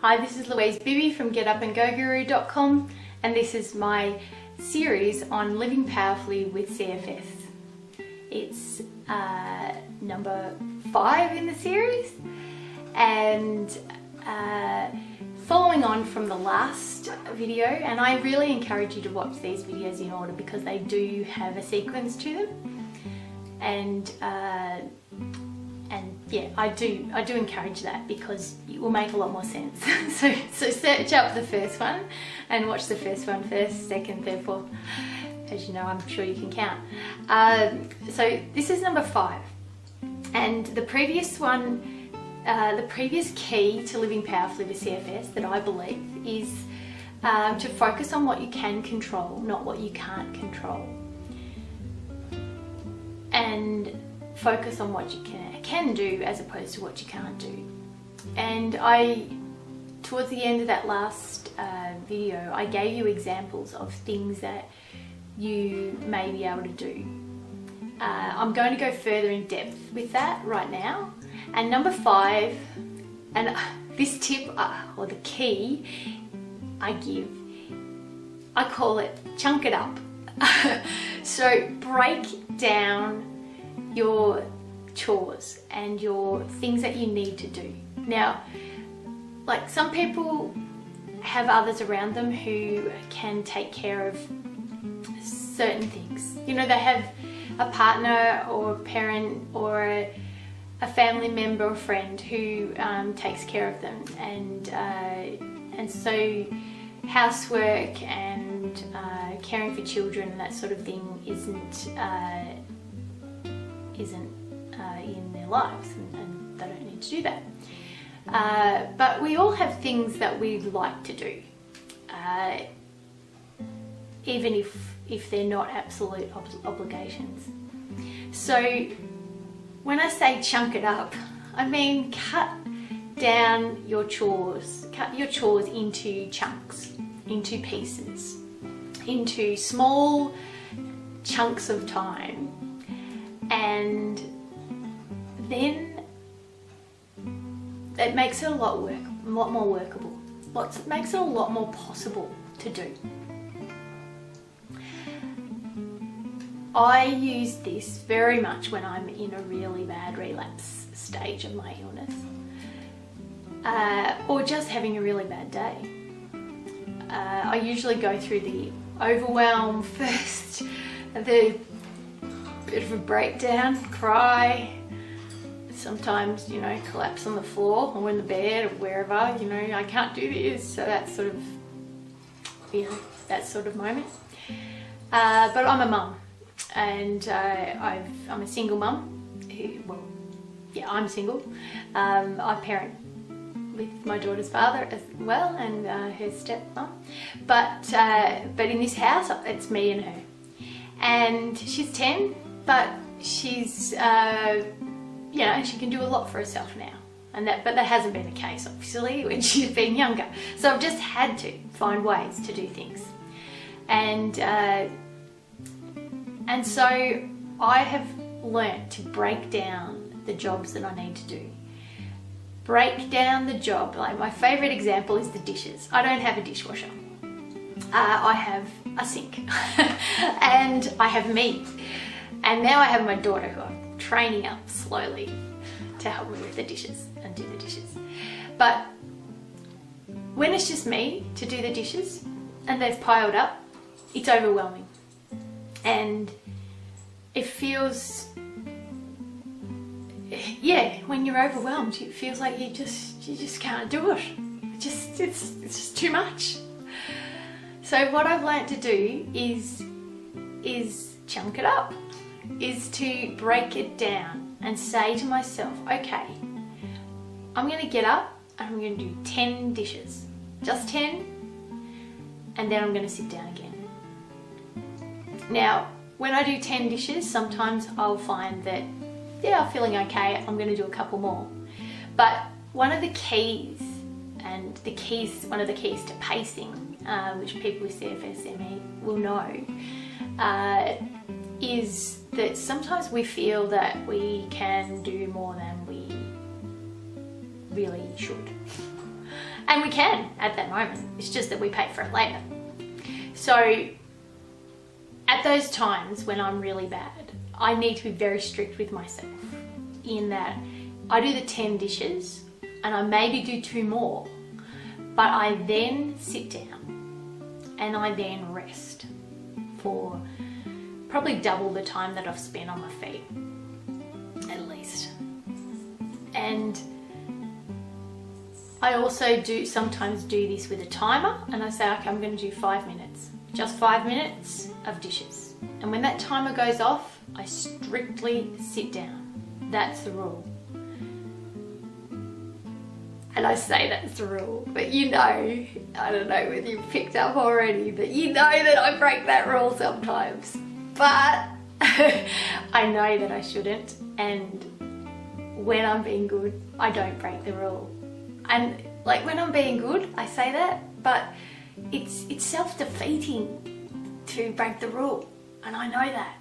Hi, this is Louise Bibby from getupandgoguru.com, and this is my series on living powerfully with CFS. It's number 5 in the series, and following on from the last video, and I really encourage you to watch these videos in order because they do have a sequence to them, and yeah, I do encourage that because it will make a lot more sense. so search up the first one and watch the first one first, second, third, fourth. As you know, I'm sure you can count. So this is number 5, and the previous one, the previous key to living powerfully with CFS that I believe is to focus on what you can control, not what you can't control, and focus on what you can do as opposed to what you can't do. And towards the end of that last video, I gave you examples of things that you may be able to do. I'm going to go further in depth with that right now. And number 5, and this tip, or the key I give, I call it chunk it up. So break down your chores and your things that you need to do. Now, like, some people have others around them who can take care of certain things. You know, they have a partner or a parent or a family member or friend who takes care of them, and so housework and caring for children and that sort of thing isn't in their lives, and they don't need to do that. But we all have things that we like to do, even if they're not absolute obligations. So when I say chunk it up, I mean cut down your chores, cut your chores into chunks, into pieces, into small chunks of time, and then it makes it a lot more workable. It makes it a lot more possible to do. I use this very much when I'm in a really bad relapse stage of my illness, or just having a really bad day. I usually go through the overwhelm first, the bit of a breakdown, cry, sometimes, you know, collapse on the floor or in the bed or wherever, you know, I can't do this. So that's sort of, you know, that sort of moment. But I'm a mum, and I'm a single mum. I'm single. I parent with my daughter's father as well, and her stepmom. But in this house, it's me and her. And she's 10, but she's, you know, she can do a lot for herself now. But that hasn't been the case, obviously, when she's been younger. So I've just had to find ways to do things. And so I have learnt to break down the jobs that I need to do. Break down the job. Like, my favourite example is the dishes. I don't have a dishwasher. I have a sink and I have me, and now I have my daughter who I'm training up slowly to help me with the dishes and do the dishes. But when it's just me to do the dishes and they've piled up, it's overwhelming, and it feels, yeah, when you're overwhelmed, it feels like you just can't do it. It's just too much. So what I've learnt to do is chunk it up, is to break it down and say to myself, okay, I'm going to get up and I'm going to do 10 dishes, just 10, and then I'm going to sit down again. Now, when I do 10 dishes, sometimes I'll find that, yeah, I'm feeling okay, I'm going to do a couple more. But one of the keys to pacing, which people with CFS-ME will know, is that sometimes we feel that we can do more than we really should. And we can at that moment. It's just that we pay for it later. So at those times when I'm really bad, I need to be very strict with myself in that I do the 10 dishes and I maybe do 2 more, but I then sit down and I then rest for probably double the time that I've spent on my feet, at least. And I also sometimes do this with a timer, and I say, okay, I'm going to do 5 minutes, just 5 minutes of dishes. And when that timer goes off, I strictly sit down. That's the rule. And I say that's the rule, but you know, I don't know whether you've picked up already, but you know that I break that rule sometimes. But I know that I shouldn't, and when I'm being good, I don't break the rule. And like when I'm being good, I say that, but it's self-defeating to break the rule, and I know that,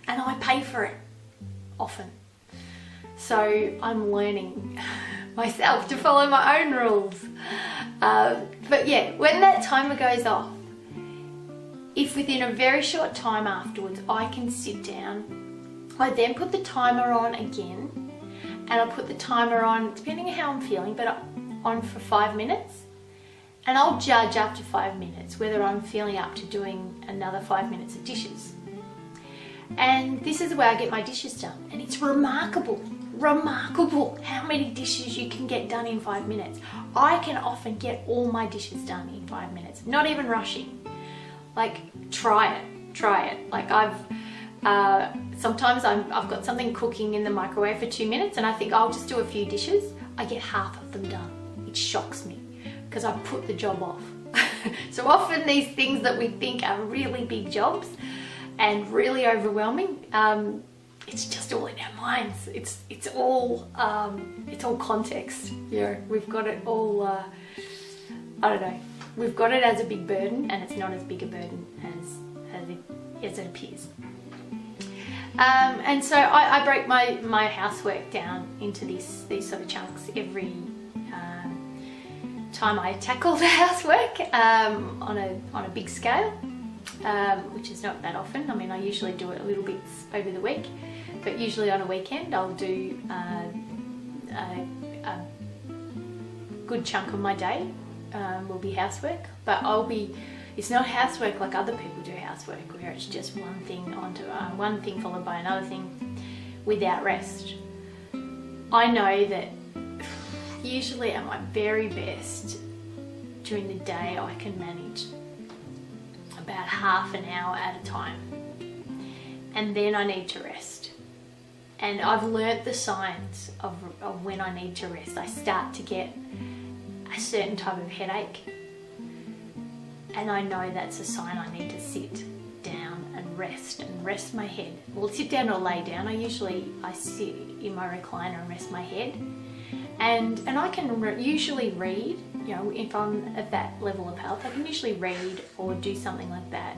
and I pay for it often. So I'm learning myself to follow my own rules. But yeah, when that timer goes off, if within a very short time afterwards I can sit down, I then put the timer on again, and I put the timer on, depending on how I'm feeling, but on for 5 minutes, and I'll judge after 5 minutes whether I'm feeling up to doing another 5 minutes of dishes. And this is where I get my dishes done, and it's remarkable how many dishes you can get done in 5 minutes. I can often get all my dishes done in 5 minutes, not even rushing. Like, try it. Like sometimes I've got something cooking in the microwave for 2 minutes and I think I'll just do a few dishes. I get half of them done. It shocks me because I put the job off. So often these things that we think are really big jobs and really overwhelming, it's just all in our minds. It's all context. You know, we've got it all. I don't know. We've got it as a big burden, and it's not as big a burden as it appears. And so I break my housework down into these sort of chunks every time I tackle the housework on a big scale, which is not that often. I mean, I usually do it a little bit over the week, but usually on a weekend I'll do a good chunk of my day will be housework, but it's not housework like other people do housework, where it's just one thing onto one thing followed by another thing without rest. I know that usually at my very best during the day I can manage about half an hour at a time, and then I need to rest. And I've learnt the signs of when I need to rest. I start to get a certain type of headache, and I know that's a sign I need to sit down and rest my head. Well, sit down or lay down. I sit in my recliner and rest my head, and I can usually read. You know, if I'm at that level of health, I can usually read or do something like that.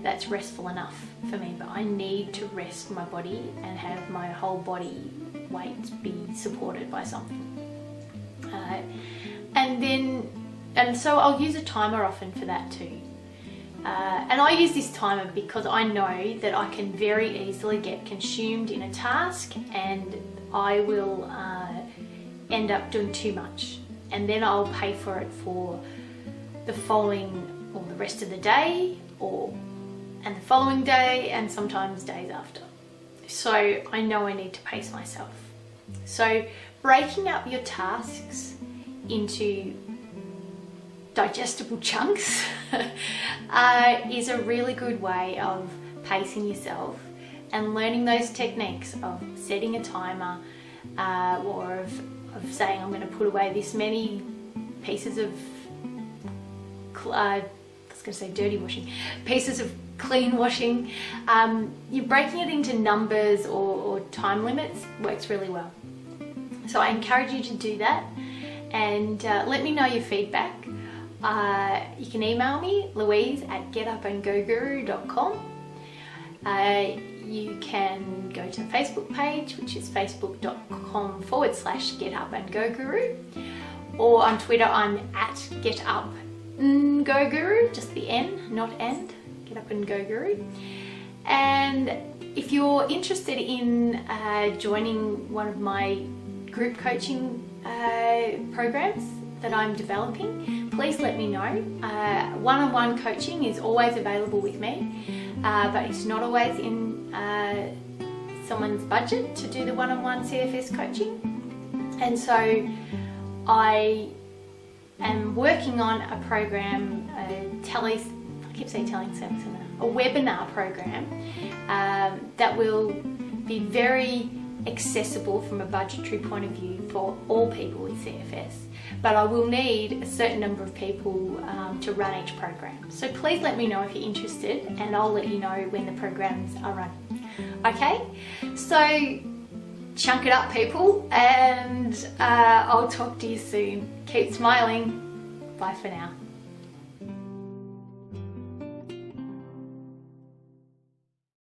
That's restful enough for me, but I need to rest my body and have my whole body weight be supported by something. And so I'll use a timer often for that too. And I use this timer because I know that I can very easily get consumed in a task, and I will end up doing too much, and then I'll pay for it for the following or the rest of the day, and the following day, and sometimes days after. So I know I need to pace myself. So breaking up your tasks into digestible chunks is a really good way of pacing yourself and learning those techniques of setting a timer, or of saying I'm going to put away this many pieces of dirty washing, pieces of clean washing. You're breaking it into numbers or time limits works really well. So I encourage you to do that, and let me know your feedback. You can email me, louise@getupandgoguru.com. You can go to the Facebook page, which is facebook.com/getupandgoguru, or on Twitter I'm at GetUpNGoGuru, just the N, not and, Get Up and Go Guru. And if you're interested in joining one of my group coaching programs that I'm developing, please let me know. One-on-one coaching is always available with me, but it's not always in someone's budget to do the one-on-one CFS coaching. And so I am working on a program, a webinar program that will be very accessible from a budgetary point of view for all people with CFS, but I will need a certain number of people to run each program. So please let me know if you're interested, and I'll let you know when the programs are running. Okay, so chunk it up, people, and I'll talk to you soon. Keep smiling. Bye for now.